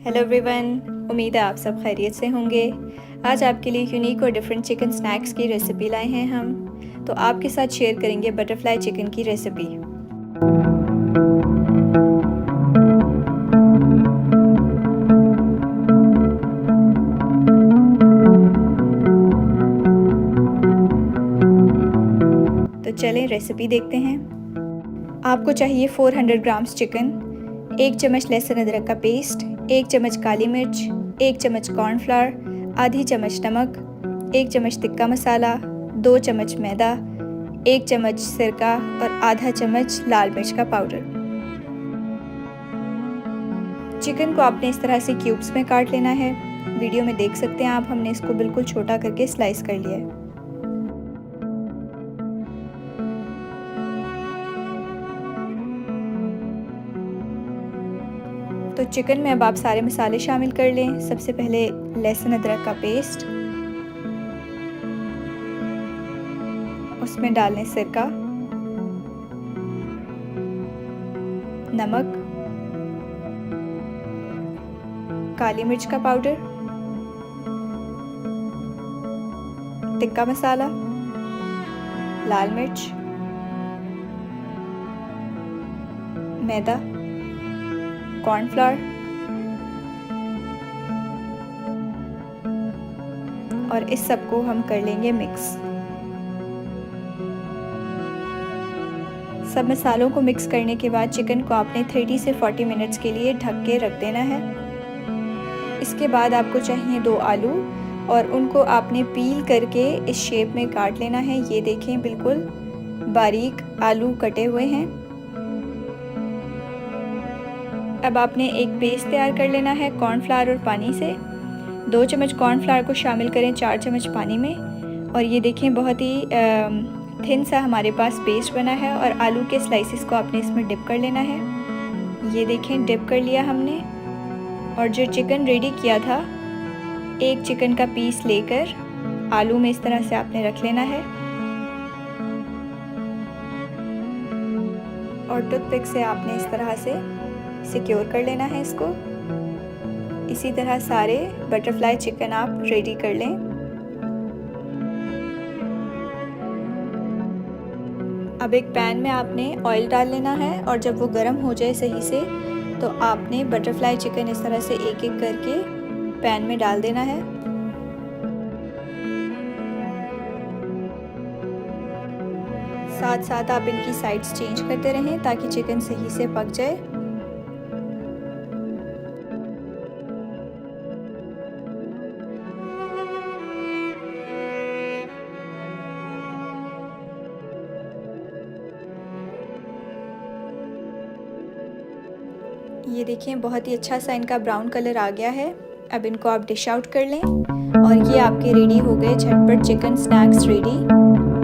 Hello everyone, उम्मीद है आप सब खैरियत से होंगे। आज आपके लिए यूनिक और डिफरेंट चिकन स्नैक्स की रेसिपी लाए हैं हम। तो आपके साथ शेयर करेंगे बटरफ्लाई चिकन की रेसिपी। तो चलें रेसिपी देखते हैं। आपको चाहिए 400 ग्राम्स चिकन, 1 चम्मच लहसुन अदरक का पेस्ट, 1 चम्मच काली मिर्च, 1 चम्मच कॉर्नफ्लावर, आधी चम्मच नमक, 1 चम्मच तिक्का मसाला, 2 चम्मच मैदा, 1 चम्मच सिरका और आधा चम्मच लाल मिर्च का पाउडर। चिकन को आपने इस तरह से क्यूब्स में काट लेना है। वीडियो में देख सकते हैं आप, हमने इसको बिल्कुल छोटा करके स्लाइस कर लिया है। तो चिकन में अब आप सारे मसाले शामिल कर लें। सबसे पहले लहसुन अदरक का पेस्ट, उसमें डाल लें सिरका, नमक, काली मिर्च का पाउडर, तिक्का मसाला, लाल मिर्च, मैदा, कॉर्नफ्लावर और इस सब को हम कर लेंगे मिक्स। सब मसालों को मिक्स करने के बाद चिकन को आपने 30 से 40 मिनट्स के लिए ढक के रख देना है। इसके बाद आपको चाहिए 2 आलू और उनको आपने पील करके इस शेप में काट लेना है। ये देखें, बिल्कुल बारीक आलू कटे हुए हैं। अब आपने एक पेस्ट तैयार कर लेना है कॉर्नफ्लावर और पानी से। 2 चम्मच कॉर्नफ्लावर को शामिल करें 4 चम्मच पानी में और ये देखें बहुत ही थिन सा हमारे पास पेस्ट बना है। और आलू के स्लाइसिस को आपने इसमें डिप कर लेना है। ये देखें, डिप कर लिया हमने। और जो चिकन रेडी किया था, एक चिकन का पीस लेकर आलू में इस तरह से आपने रख लेना है और टूथपिक से आपने इस तरह से सिक्योर कर लेना है इसको। इसी तरह सारे बटरफ्लाई चिकन आप रेडी कर लें। अब एक पैन में आपने ऑयल डाल लेना है और जब वो गर्म हो जाए सही से, तो आपने बटरफ्लाई चिकन इस तरह से एक एक करके पैन में डाल देना है। साथ साथ आप इनकी साइड्स चेंज करते रहें ताकि चिकन सही से पक जाए। ये देखें, बहुत ही अच्छा सा इनका ब्राउन कलर आ गया है। अब इनको आप डिश आउट कर लें और ये आपके रेडी हो गए झटपट चिकन स्नैक्स रेडी।